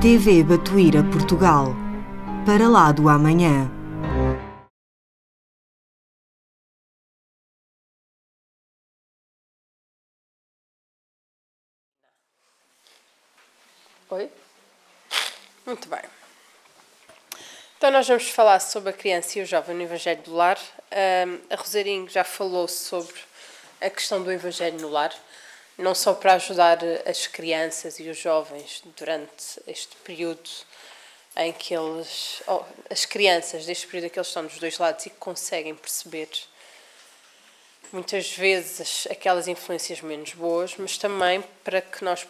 TV Batuíra Portugal. Para lá do amanhã. Oi? Muito bem. Então nós vamos falar sobre a criança e o jovem no Evangelho do Lar. A Rosarinho já falou sobre a questão do Evangelho no Lar, não só para ajudar as crianças e os jovens durante este período em que as crianças deste período em que eles estão dos dois lados e que conseguem perceber muitas vezes aquelas influências menos boas, mas também para que nós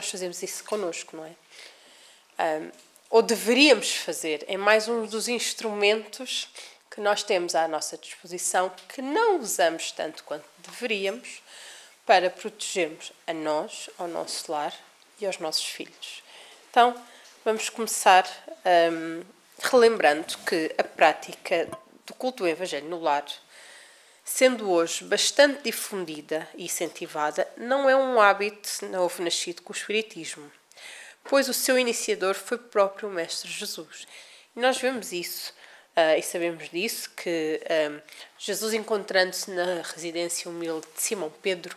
fazemos isso connosco, não é? Ou deveríamos fazer, é mais um dos instrumentos que nós temos à nossa disposição, que não usamos tanto quanto deveríamos, para protegermos a nós, ao nosso lar e aos nossos filhos. Então, vamos começar relembrando que a prática do culto do Evangelho no lar, sendo hoje bastante difundida e incentivada, não é um hábito novo nascido com o Espiritismo, pois o seu iniciador foi o próprio Mestre Jesus. E nós vemos isso, e sabemos disso, que Jesus, encontrando-se na residência humilde de Simão Pedro,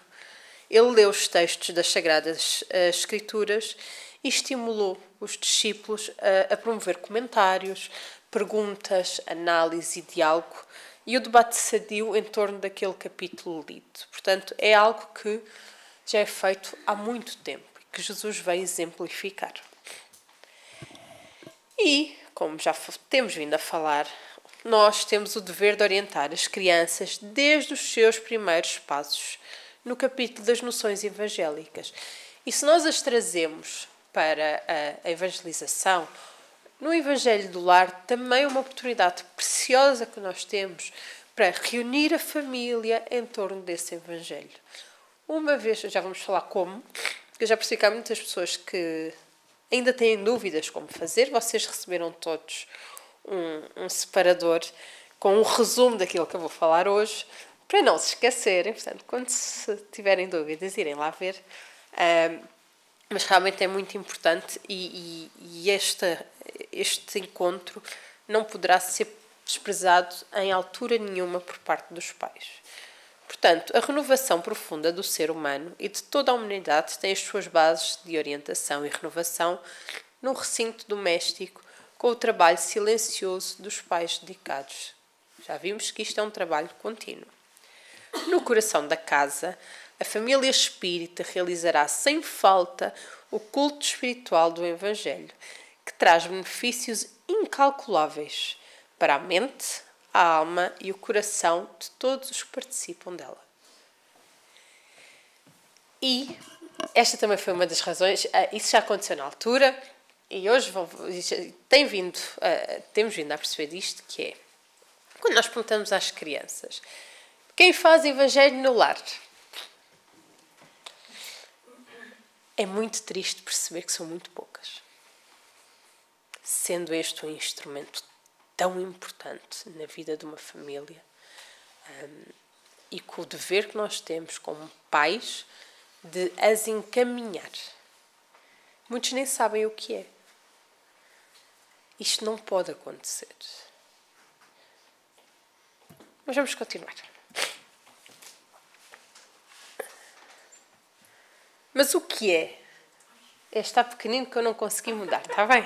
ele leu os textos das Sagradas Escrituras e estimulou os discípulos a promover comentários, perguntas, análise e diálogo, e o debate sadio em torno daquele capítulo lido. Portanto, é algo que já é feito há muito tempo e que Jesus veio exemplificar. E, como já temos vindo a falar, nós temos o dever de orientar as crianças desde os seus primeiros passos no capítulo das noções evangélicas. E se nós as trazemos para a evangelização, no Evangelho do Lar também é uma oportunidade preciosa que nós temos para reunir a família em torno desse Evangelho. Uma vez, já vamos falar como, porque eu já percebi que há muitas pessoas que ainda têm dúvidas como fazer. Vocês receberam todos um separador com um resumo daquilo que eu vou falar hoje, para não se esquecerem. Portanto, quando se tiverem dúvidas, irem lá ver. Mas realmente é muito importante e este encontro não poderá ser desprezado em altura nenhuma por parte dos pais. Portanto, a renovação profunda do ser humano e de toda a humanidade tem as suas bases de orientação e renovação num recinto doméstico com o trabalho silencioso dos pais dedicados. Já vimos que isto é um trabalho contínuo. No coração da casa, a família espírita realizará sem falta o culto espiritual do Evangelho, que traz benefícios incalculáveis para a mente, a alma e o coração de todos os que participam dela. E esta também foi uma das razões, isso já aconteceu na altura, e hoje temos vindo a perceber disto, que é, quando nós perguntamos às crianças, quem faz Evangelho no lar? É muito triste perceber que são muito poucas. Sendo este um instrumento tão importante na vida de uma família, e com o dever que nós temos como pais de as encaminhar. Muitos nem sabem o que é. Isto não pode acontecer. Mas vamos continuar. Mas o que é? Está pequenino que eu não consegui mudar, está bem?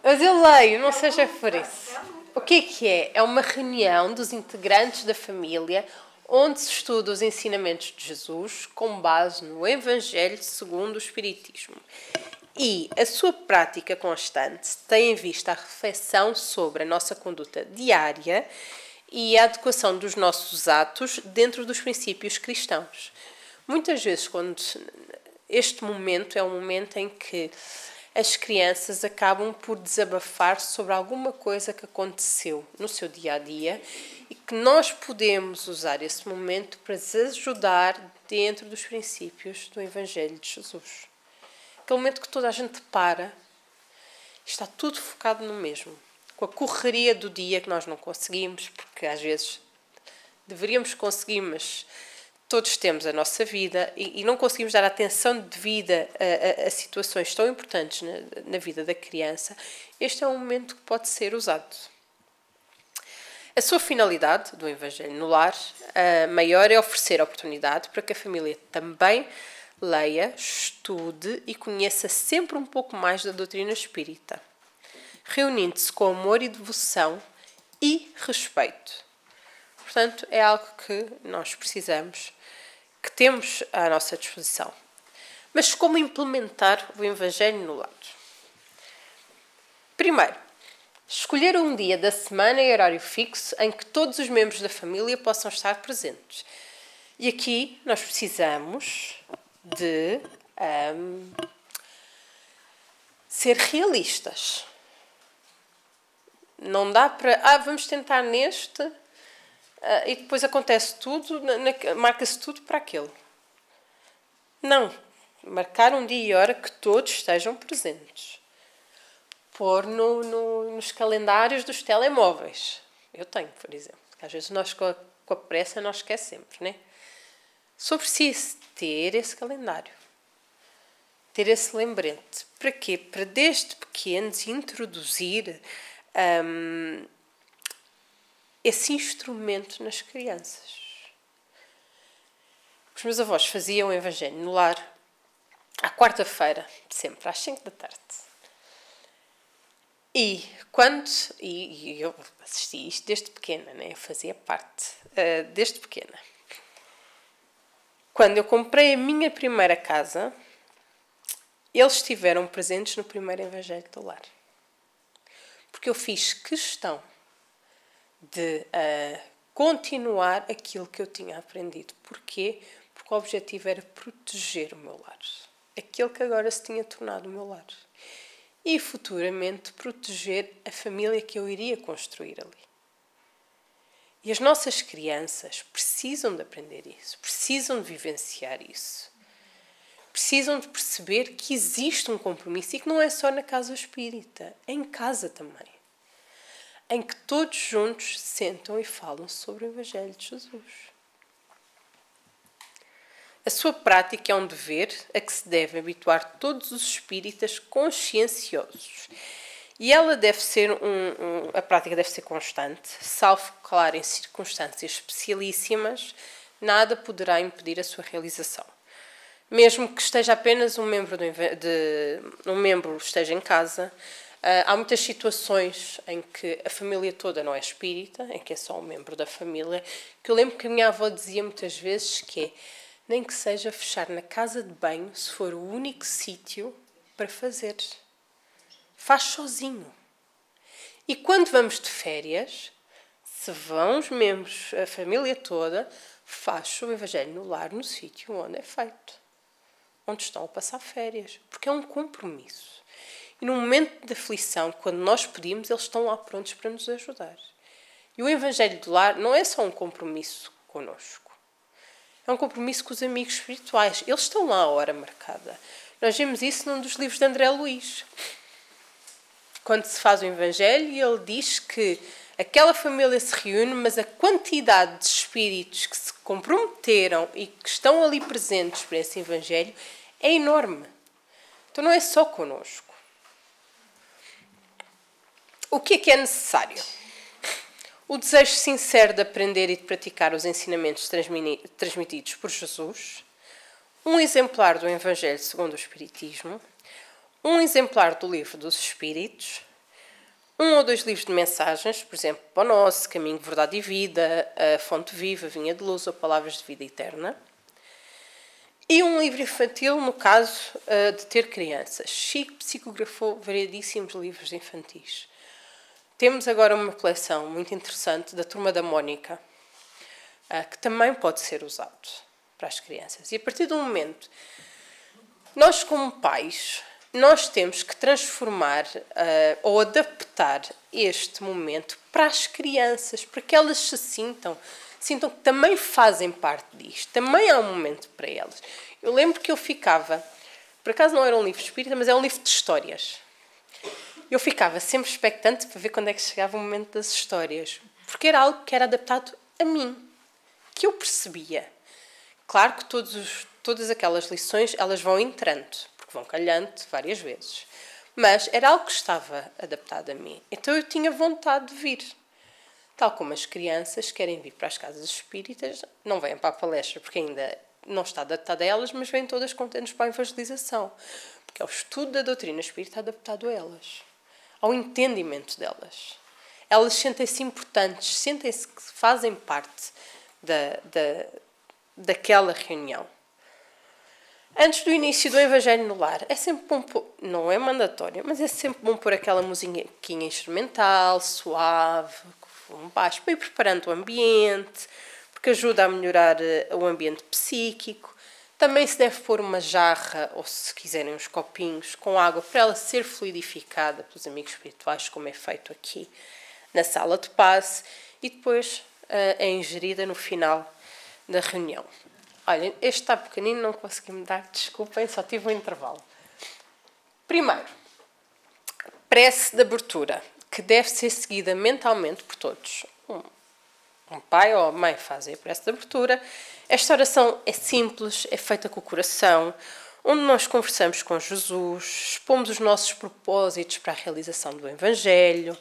Mas eu leio, não seja por isso. O que é? É uma reunião dos integrantes da família onde se estuda os ensinamentos de Jesus com base no Evangelho segundo o Espiritismo. E a sua prática constante tem em vista a reflexão sobre a nossa conduta diária e a adequação dos nossos atos dentro dos princípios cristãos. Muitas vezes, quando este momento é um momento em que as crianças acabam por desabafar sobre alguma coisa que aconteceu no seu dia-a-dia e que nós podemos usar esse momento para as ajudar dentro dos princípios do Evangelho de Jesus. Aquele momento que toda a gente para, está tudo focado no mesmo. Com a correria do dia que nós não conseguimos, porque às vezes deveríamos conseguir, mas todos temos a nossa vida e não conseguimos dar atenção devida a situações tão importantes na vida da criança, este é um momento que pode ser usado. A sua finalidade do Evangelho no Lar maior é oferecer a oportunidade para que a família também leia, estude e conheça sempre um pouco mais da doutrina espírita, reunindo-se com amor e devoção e respeito. Portanto, é algo que nós precisamos, que temos à nossa disposição. Mas como implementar o Evangelho no lar? Primeiro, escolher um dia da semana e horário fixo em que todos os membros da família possam estar presentes. E aqui nós precisamos de ser realistas. Não dá para... vamos tentar neste... e depois acontece tudo, marca-se tudo para aquele. Não. Marcar um dia e hora que todos estejam presentes. Pôr nos calendários dos telemóveis. Eu tenho, por exemplo. Às vezes nós com a pressa nós esquecemos, né? Só preciso ter esse calendário. Ter esse lembrete. Para quê? Para desde pequenos introduzir esse instrumento nas crianças. Os meus avós faziam o Evangelho no lar à quarta-feira, sempre às 5 da tarde. E eu assisti isto desde pequena, né? Eu fazia parte desde pequena. Quando eu comprei a minha primeira casa, eles estiveram presentes no primeiro Evangelho do lar. Porque eu fiz questão de continuar aquilo que eu tinha aprendido. Porquê? Porque o objetivo era proteger o meu lar. Aquele que agora se tinha tornado o meu lar. E futuramente proteger a família que eu iria construir ali. E as nossas crianças precisam de aprender isso. Precisam de vivenciar isso. Precisam de perceber que existe um compromisso e que não é só na casa espírita. É em casa também. Em que todos juntos sentam e falam sobre o Evangelho de Jesus. A sua prática é um dever a que se deve habituar todos os espíritas conscienciosos. E ela deve ser a prática deve ser constante, salvo, claro, em circunstâncias especialíssimas, nada poderá impedir a sua realização. Mesmo que esteja apenas um membro esteja em casa, há muitas situações em que a família toda não é espírita, em que é só um membro da família, que eu lembro que a minha avó dizia muitas vezes que é, nem que seja fechar na casa de banho, se for o único sítio para fazer. Faz sozinho. E quando vamos de férias, se vão os membros, a família toda, faz o Evangelho no lar, no sítio onde é feito. Onde estão a passar férias. Porque é um compromisso. E no momento de aflição, quando nós pedimos, eles estão lá prontos para nos ajudar. E o Evangelho do lar não é só um compromisso connosco. É um compromisso com os amigos espirituais. Eles estão lá à hora marcada. Nós vemos isso num dos livros de André Luiz. Quando se faz o Evangelho, ele diz que aquela família se reúne, mas a quantidade de espíritos que se comprometeram e que estão ali presentes para esse Evangelho é enorme. Então não é só connosco. O que é necessário? O desejo sincero de aprender e de praticar os ensinamentos transmitidos por Jesus, um exemplar do Evangelho segundo o Espiritismo, um exemplar do Livro dos Espíritos, 1 ou 2 livros de mensagens, por exemplo, Pão Nosso, Caminho, Verdade e Vida, A Fonte Viva, Vinha de Luz ou Palavras de Vida Eterna, e um livro infantil, no caso de ter crianças. Chico psicografou variedíssimos livros infantis. Temos agora uma coleção muito interessante da Turma da Mónica, que também pode ser usado para as crianças. E a partir do momento, nós como pais, nós temos que transformar ou adaptar este momento para as crianças, para que elas se sintam que também fazem parte disto, também há um momento para elas. Eu lembro que eu ficava, por acaso não era um livro espírita, mas é um livro de histórias. Eu ficava sempre expectante para ver quando é que chegava o momento das histórias, porque era algo que era adaptado a mim, que eu percebia. Claro que todas aquelas lições elas vão entrando, porque vão calhando várias vezes. Mas era algo que estava adaptado a mim. Então eu tinha vontade de vir. Tal como as crianças querem vir para as casas espíritas, não vêm para a palestra porque ainda não está adaptado a elas, mas vêm todas contentes para a evangelização. Porque é o estudo da doutrina espírita adaptado a elas, ao entendimento delas. Elas sentem-se importantes, sentem-se que fazem parte daquela reunião. Antes do início do Evangelho no Lar, é sempre bom, não é mandatório, mas é sempre bom pôr aquela musiquinha instrumental, suave, com baixo, para ir preparando o ambiente, porque ajuda a melhorar o ambiente psíquico. Também se deve pôr uma jarra, ou se quiserem uns copinhos, com água, para ela ser fluidificada pelos amigos espirituais, como é feito aqui na sala de passe, e depois é ingerida no final da reunião. Olhem, este está pequenino, não consegui me dar, desculpem, só tive um intervalo. Primeiro, prece de abertura, que deve ser seguida mentalmente por todos. Um pai ou a mãe fazem a prece de abertura. Esta oração é simples, é feita com o coração, onde nós conversamos com Jesus, expomos os nossos propósitos para a realização do Evangelho,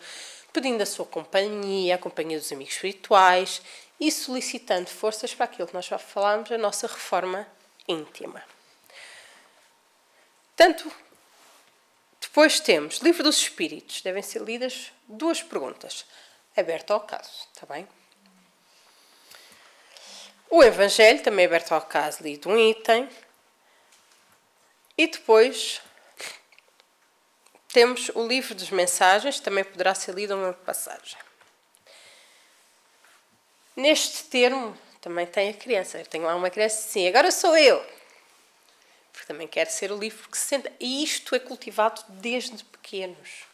pedindo a sua companhia, a companhia dos amigos espirituais, e solicitando forças para aquilo que nós já falámos, a nossa reforma íntima. Depois temos Livro dos Espíritos. Devem ser lidas 2 perguntas, aberto ao caso, está bem? O Evangelho, também aberto ao caso, lido um item. E depois temos o Livro das Mensagens, também poderá ser lido uma passagem. Neste termo, também tem a criança. Eu tenho lá uma criança assim, agora sou eu. Porque também quero ser o livro que se senta. E isto é cultivado desde pequenos.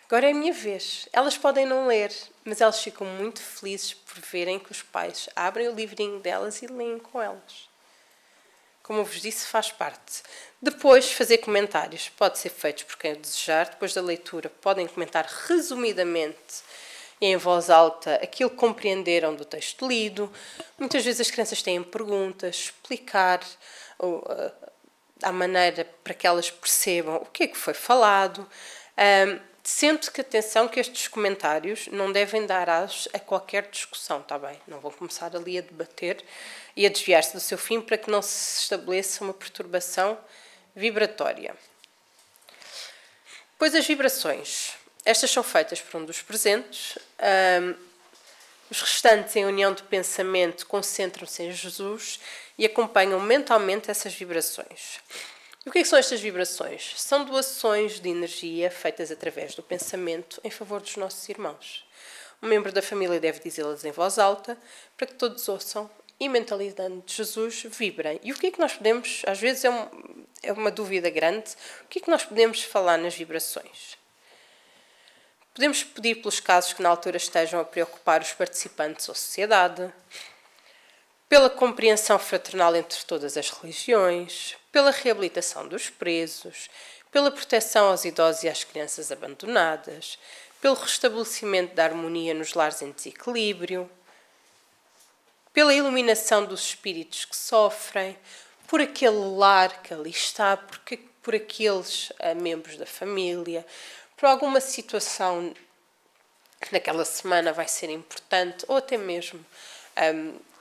Agora é a minha vez. Elas podem não ler, mas elas ficam muito felizes por verem que os pais abrem o livrinho delas e leem com elas. Como eu vos disse, faz parte. Depois, fazer comentários. Pode ser feito por quem desejar. Depois da leitura, podem comentar resumidamente e em voz alta aquilo que compreenderam do texto lido. Muitas vezes as crianças têm perguntas, explicar a maneira para que elas percebam o que é que foi falado. Sempre que atenção que estes comentários não devem dar aso a qualquer discussão, está bem? Não vão começar ali a debater e a desviar-se do seu fim para que não se estabeleça uma perturbação vibratória. Depois as vibrações. Estas são feitas por um dos presentes. Os restantes, em união de pensamento, concentram-se em Jesus e acompanham mentalmente essas vibrações. E o que são estas vibrações? São doações de energia feitas através do pensamento em favor dos nossos irmãos. Um membro da família deve dizê-las em voz alta para que todos ouçam e, mentalizando Jesus, vibrem. E o que é que nós podemos, às vezes é uma dúvida grande, o que é que nós podemos falar nas vibrações? Podemos pedir pelos casos que na altura estejam a preocupar os participantes ou a sociedade, pela compreensão fraternal entre todas as religiões, pela reabilitação dos presos, pela proteção aos idosos e às crianças abandonadas, pelo restabelecimento da harmonia nos lares em desequilíbrio, pela iluminação dos espíritos que sofrem, por aquele lar que ali está, por aqueles membros da família, por alguma situação que naquela semana vai ser importante, ou até mesmo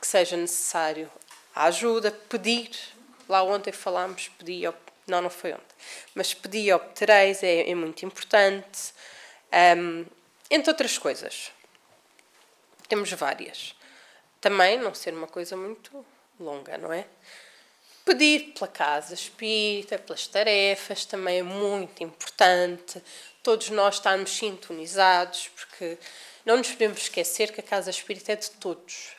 que seja necessário a ajuda, pedir. Lá ontem falámos, não foi ontem, mas pedir e obtereis é muito importante. Entre outras coisas. Temos várias. Também não ser uma coisa muito longa, não é? Pedir pela casa espírita, pelas tarefas, também é muito importante. Todos nós estarmos sintonizados, porque não nos podemos esquecer que a casa espírita é de todos.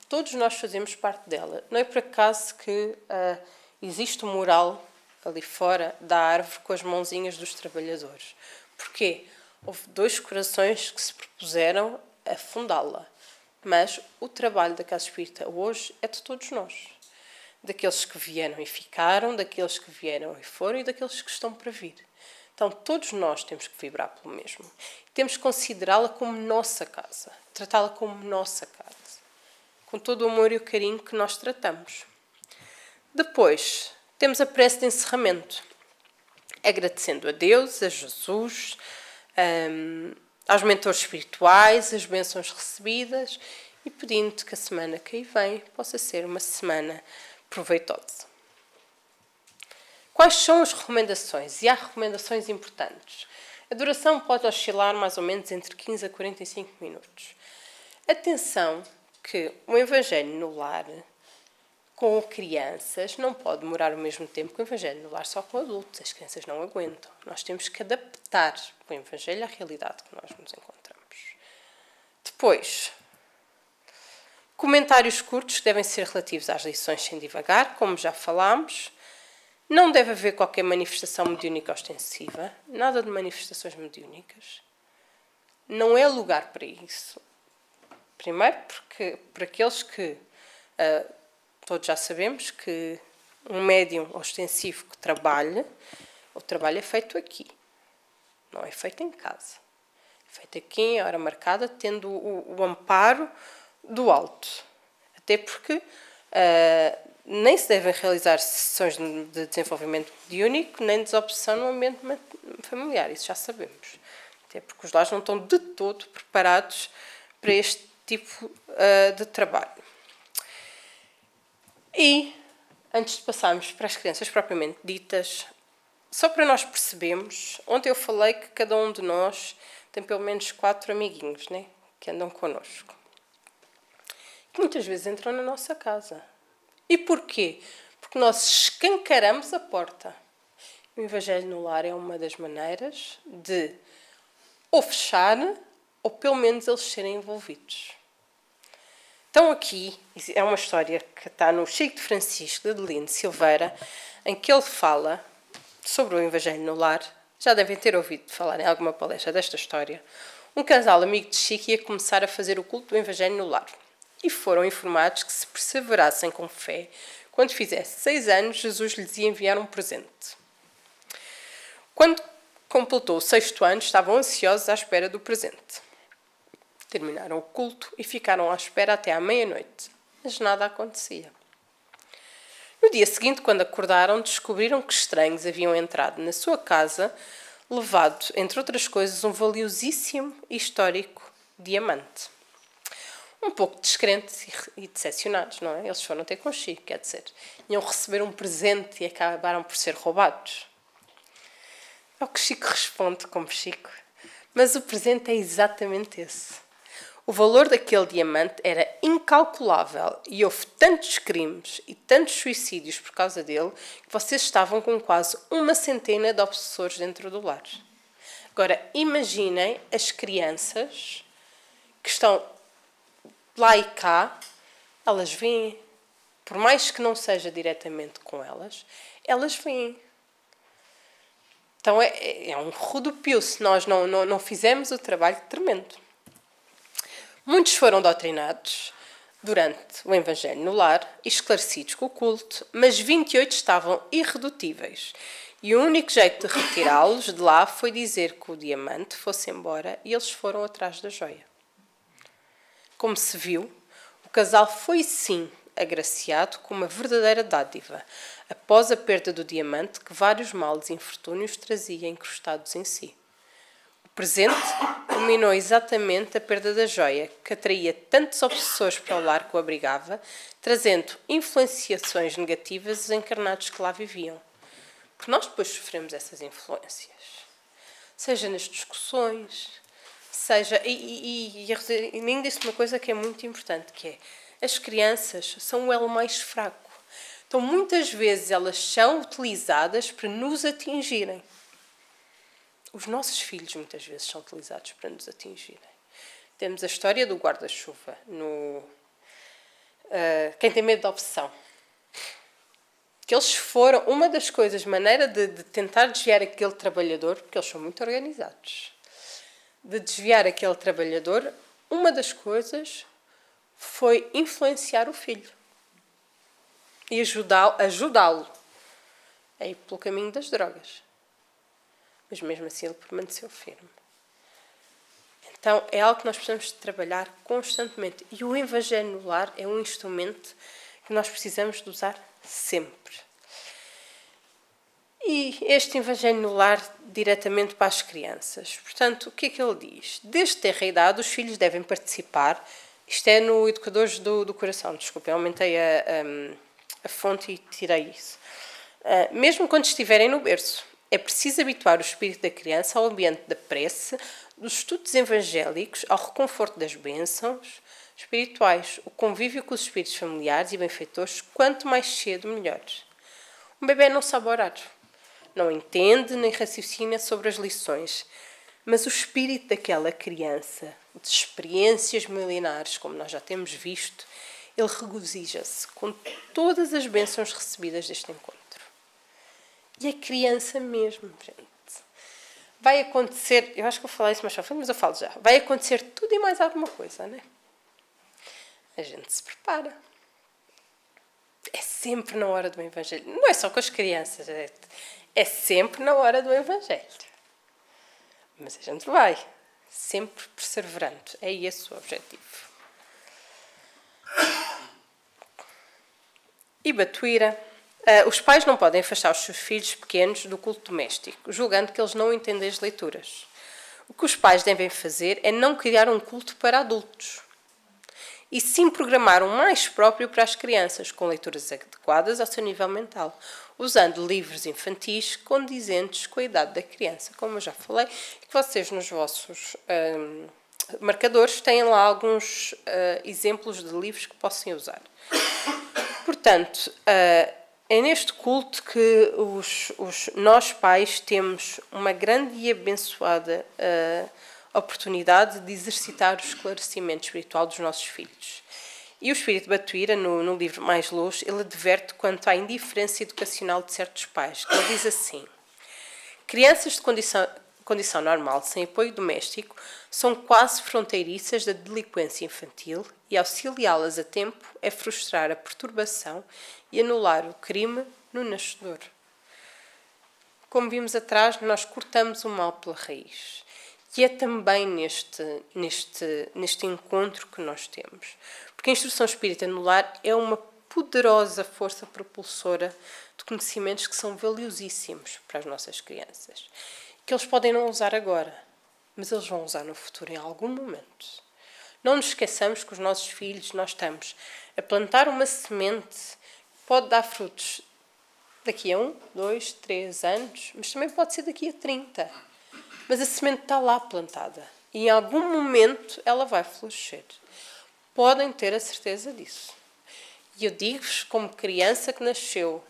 Todos nós fazemos parte dela. Não é por acaso que existe o mural ali fora da árvore com as mãozinhas dos trabalhadores. Porquê? Houve 2 corações que se propuseram a fundá-la. Mas o trabalho da Casa Espírita hoje é de todos nós. Daqueles que vieram e ficaram, daqueles que vieram e foram e daqueles que estão para vir. Então, todos nós temos que vibrar pelo mesmo. Temos que considerá-la como nossa casa. Tratá-la como nossa casa. com todo o amor e o carinho que nós tratamos. Depois, temos a prece de encerramento, agradecendo a Deus, a Jesus, aos mentores espirituais, as bênçãos recebidas e pedindo que a semana que aí vem possa ser uma semana proveitosa. Quais são as recomendações? E há recomendações importantes. A duração pode oscilar mais ou menos entre 15 a 45 minutos. Atenção que o Evangelho no lar com crianças não pode demorar o mesmo tempo que o Evangelho no lar só com adultos. As crianças não aguentam. Nós temos que adaptar o Evangelho à realidade que nós nos encontramos. Depois, comentários curtos que devem ser relativos às lições sem divagar, como já falámos. Não deve haver qualquer manifestação mediúnica ostensiva, nada de manifestações mediúnicas. Não é lugar para isso. Primeiro, porque para aqueles que todos já sabemos que um médium ostensivo que trabalha, o trabalho é feito aqui, não é feito em casa. É feito aqui em hora marcada, tendo o amparo do alto. Até porque nem se devem realizar sessões de desenvolvimento mediúnico, nem de desobsessão no ambiente familiar, isso já sabemos. Até porque os lares não estão de todo preparados para este tipo de trabalho. E, antes de passarmos para as crianças propriamente ditas, só para nós percebermos, ontem eu falei que cada um de nós tem pelo menos 4 amiguinhos, né, que andam connosco. Que muitas vezes entram na nossa casa. E porquê? Porque nós escancaramos a porta. O Evangelho no lar é uma das maneiras de ou fechar, ou pelo menos eles serem envolvidos. Então aqui, é uma história que está no Chico de Francisco de Adelino Silveira, em que ele fala sobre o Evangelho no lar. Já devem ter ouvido falar em alguma palestra desta história. Um casal amigo de Chico ia começar a fazer o culto do Evangelho no lar. E foram informados que se perseverassem com fé, quando fizesse 6 anos, Jesus lhes ia enviar um presente. Quando completou o 6º ano, estavam ansiosos à espera do presente. Terminaram o culto e ficaram à espera até à meia-noite, mas nada acontecia. No dia seguinte, quando acordaram, descobriram que estranhos haviam entrado na sua casa, levado, entre outras coisas, um valiosíssimo e histórico diamante. Um pouco descrentes e decepcionados, não é? Eles foram ter com Chico, quer dizer, iam receber um presente e acabaram por ser roubados. É o que Chico responde como Chico, mas o presente é exatamente esse. O valor daquele diamante era incalculável e houve tantos crimes e tantos suicídios por causa dele que vocês estavam com quase 100 de obsessores dentro do lar. Agora, imaginem as crianças que estão lá e cá, elas veem, por mais que não seja diretamente com elas, elas veem. Então é um rodopio se nós não fizermos o trabalho tremendo. Muitos foram doutrinados durante o Evangelho no lar e esclarecidos com o culto, mas 28 estavam irredutíveis. E o único jeito de retirá-los de lá foi dizer que o diamante fosse embora e eles foram atrás da joia. Como se viu, o casal foi sim agraciado com uma verdadeira dádiva, após a perda do diamante que vários males e infortúnios trazia incrustados em si. O presente culminou exatamente a perda da joia, que atraía tantos obsessores para o lar que o abrigava, trazendo influenciações negativas aos encarnados que lá viviam. Porque nós depois sofremos essas influências. Seja nas discussões, seja... E nem disse uma coisa que é muito importante, que é as crianças são o elo mais fraco. Então, muitas vezes, elas são utilizadas para nos atingirem. Os nossos filhos, muitas vezes, são utilizados para nos atingirem. Temos a história do guarda-chuva, Quem tem medo da obsessão. Que eles foram, uma das coisas, maneira de tentar desviar aquele trabalhador, porque eles são muito organizados, de desviar aquele trabalhador, uma das coisas foi influenciar o filho e ajudá-lo a ir pelo caminho das drogas. Mas mesmo assim ele permaneceu firme. Então, é algo que nós precisamos de trabalhar constantemente. E o Evangelho no lar é um instrumento que nós precisamos de usar sempre. E este Evangelho no lar diretamente para as crianças. Portanto, o que é que ele diz? Desde ter a idade, os filhos devem participar. Isto é no Educadores do Coração. Desculpem, aumentei a fonte e tirei isso. Mesmo quando estiverem no berço, é preciso habituar o espírito da criança ao ambiente da prece, dos estudos evangélicos, ao reconforto das bênçãos espirituais, o convívio com os espíritos familiares e benfeitores, quanto mais cedo, melhor. Um bebê não sabe orar, não entende nem raciocina sobre as lições, mas o espírito daquela criança, de experiências milenares, como nós já temos visto, ele regozija-se com todas as bênçãos recebidas deste encontro. E é criança mesmo, gente. Vai acontecer, eu acho que vou falar isso mais à frente, mas eu falo já. Vai acontecer tudo e mais alguma coisa, não é? A gente se prepara. É sempre na hora do Evangelho. Não é só com as crianças, é sempre na hora do Evangelho. Mas a gente vai, sempre perseverando. É esse o objetivo. E Batuíra. Os pais não podem afastar os seus filhos pequenos do culto doméstico, julgando que eles não entendem as leituras. O que os pais devem fazer é não criar um culto para adultos, e sim programar um mais próprio para as crianças, com leituras adequadas ao seu nível mental, usando livros infantis condizentes com a idade da criança, como eu já falei, que vocês nos vossos marcadores têm lá alguns exemplos de livros que possam usar. Portanto, é neste culto que nós pais temos uma grande e abençoada oportunidade de exercitar o esclarecimento espiritual dos nossos filhos. E o Espírito Batuíra, no livro Mais Luz, ele adverte quanto à indiferença educacional de certos pais, que ele diz assim: crianças de condição normal, sem apoio doméstico, são quase fronteiriças da delinquência infantil e auxiliá-las a tempo é frustrar a perturbação e anular o crime no nascedor. Como vimos atrás, nós cortamos o mal pela raiz. E é também neste encontro que nós temos. Porque a instrução espírita no lar é uma poderosa força propulsora de conhecimentos que são valiosíssimos para as nossas crianças. Que eles podem não usar agora, mas eles vão usar no futuro em algum momento. Não nos esqueçamos que os nossos filhos, nós estamos a plantar uma semente que pode dar frutos daqui a 1, 2, 3 anos, mas também pode ser daqui a 30. Mas a semente está lá plantada e em algum momento ela vai florescer. Podem ter a certeza disso. E eu digo-vos, como criança que nasceu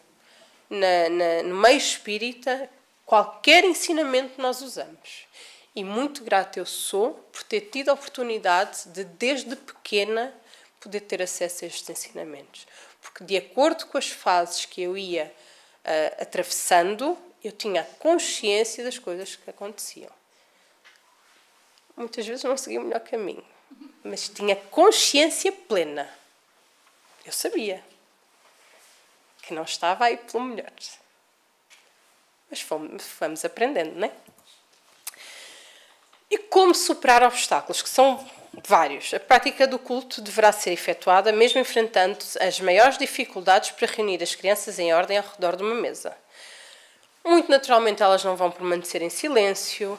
no meio espírita, qualquer ensinamento nós usamos. E muito grata eu sou por ter tido a oportunidade de, desde pequena, poder ter acesso a estes ensinamentos. Porque, de acordo com as fases que eu ia atravessando, eu tinha a consciência das coisas que aconteciam. Muitas vezes não segui o melhor caminho, mas tinha consciência plena. Eu sabia que não estava aí pelo melhor. Mas fomos aprendendo, não é? E como superar obstáculos, que são vários. A prática do culto deverá ser efetuada mesmo enfrentando as maiores dificuldades para reunir as crianças em ordem ao redor de uma mesa. Muito naturalmente elas não vão permanecer em silêncio,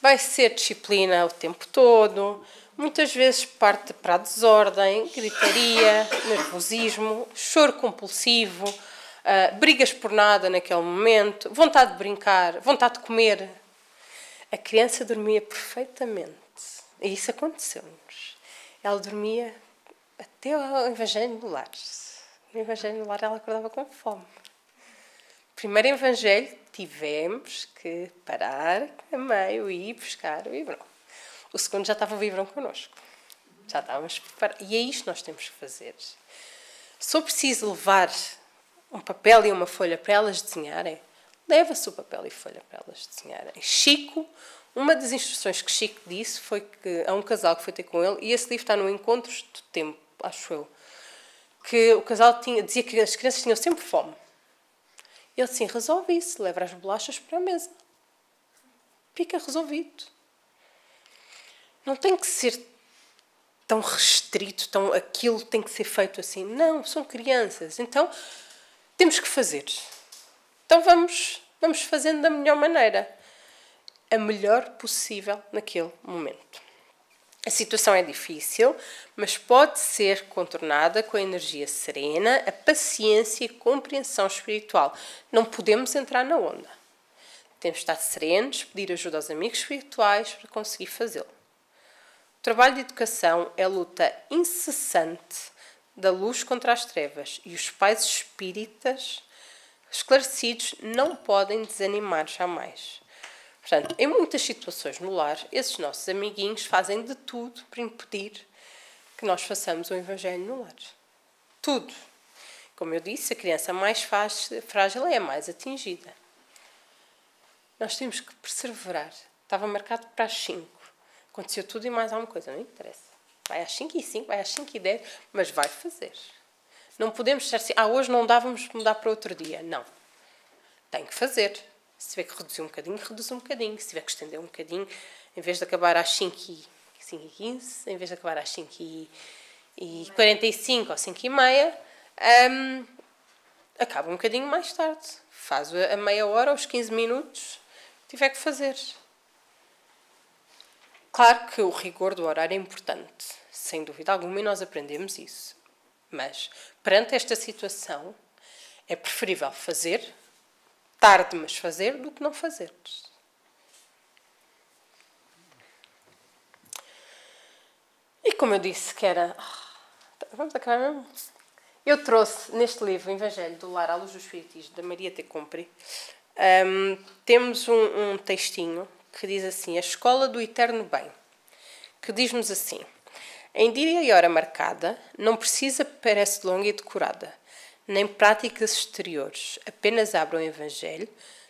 vai ser disciplina o tempo todo, muitas vezes parte para a desordem, gritaria, nervosismo, choro compulsivo, brigas por nada naquele momento, vontade de brincar, vontade de comer. A criança dormia perfeitamente. E isso aconteceu-nos. Ela dormia até ao Evangelho no lar. No Evangelho no lar ela acordava com fome. Primeiro Evangelho tivemos que parar a meio e ir buscar o biberão. O segundo já estava o biberão connosco. Já estávamos preparados. E é isto que nós temos que fazer. Se for preciso levar um papel e uma folha para elas desenharem, leva-se o papel e folha para elas desenharem. Chico, uma das instruções que Chico disse foi que há um casal que foi ter com ele, e esse livro está no Encontros do Tempo, acho eu, que o casal dizia que as crianças tinham sempre fome. Ele assim, resolve isso, leva as bolachas para a mesa. Fica resolvido. não tem que ser tão restrito, tão aquilo tem que ser feito assim. Não, são crianças. Então, temos que fazer. Então, vamos fazendo da melhor maneira. A melhor possível naquele momento. A situação é difícil, mas pode ser contornada com a energia serena, a paciência e a compreensão espiritual. Não podemos entrar na onda. Temos de estar serenos, pedir ajuda aos amigos espirituais para conseguir fazê-lo. O trabalho de educação é a luta incessante da luz contra as trevas e os pais espíritas esclarecidos não podem desanimar jamais. Portanto, em muitas situações no lar, esses nossos amiguinhos fazem de tudo para impedir que nós façamos o Evangelho no lar. Tudo. Como eu disse, a criança mais frágil é a mais atingida. Nós temos que perseverar. Estava marcado para as 5. Aconteceu tudo e mais alguma coisa. Não interessa. Vai às 5h05, vai às 5h10, mas vai fazer. Não podemos estar assim, hoje não dá, vamos mudar para outro dia. Não. Tem que fazer. Se tiver que reduzir um bocadinho, reduz um bocadinho. Se tiver que estender um bocadinho, em vez de acabar às 5h15, em vez de acabar às 5h45 ou 5h30, acaba um bocadinho mais tarde. Faz a meia hora, aos 15 minutos, tiver que fazer. Claro que o rigor do horário é importante, sem dúvida alguma, e nós aprendemos isso. Mas, perante esta situação, é preferível fazer, tarde, mas fazer, do que não fazer. E como eu disse que era... Vamos acabar mesmo? Eu trouxe neste livro, o Evangelho do Lar à Luz do Espiritismo, da Maria T. Compri, temos um textinho que diz assim: a Escola do Eterno Bem, que diz-nos assim: em dia e hora marcada, não precisa parece longa e decorada, nem práticas exteriores, apenas abra o Evangelho,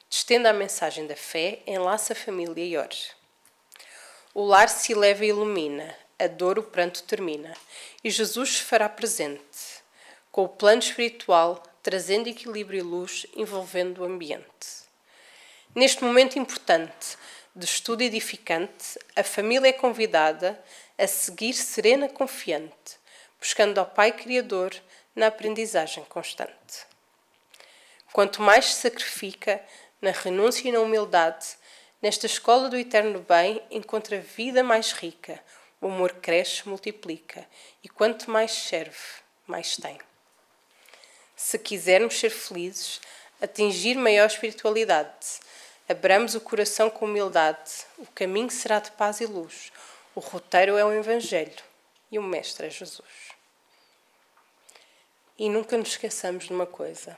estenda a mensagem da fé, enlaça a família e ore. O lar se eleva e ilumina, a dor o pranto termina, e Jesus se fará presente, com o plano espiritual, trazendo equilíbrio e luz, envolvendo o ambiente. Neste momento importante de estudo edificante, a família é convidada a seguir serena confiante, buscando ao Pai Criador na aprendizagem constante. Quanto mais se sacrifica na renúncia e na humildade, nesta escola do eterno bem encontra vida mais rica, o amor cresce, multiplica, e quanto mais serve, mais tem. Se quisermos ser felizes, atingir maior espiritualidade, abramos o coração com humildade, o caminho será de paz e luz, o roteiro é o Evangelho e o Mestre é Jesus. E nunca nos esqueçamos de uma coisa.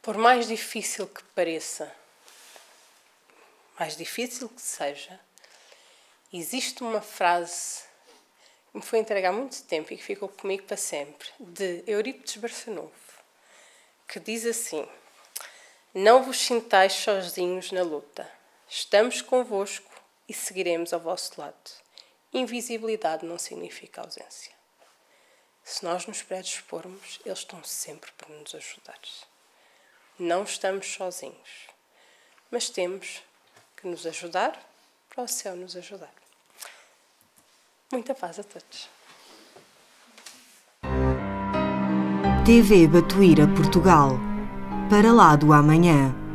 Por mais difícil que pareça, mais difícil que seja, existe uma frase que me foi entregue há muito tempo e que ficou comigo para sempre, de Eurípides Barçanufo, que diz assim: não vos sintais sozinhos na luta, estamos convosco e seguiremos ao vosso lado. Invisibilidade não significa ausência. Se nós nos predispormos, eles estão sempre para nos ajudar. Não estamos sozinhos, mas temos que nos ajudar para o céu nos ajudar. Muita paz a todos. TV Batuíra Portugal. Para lá do amanhã.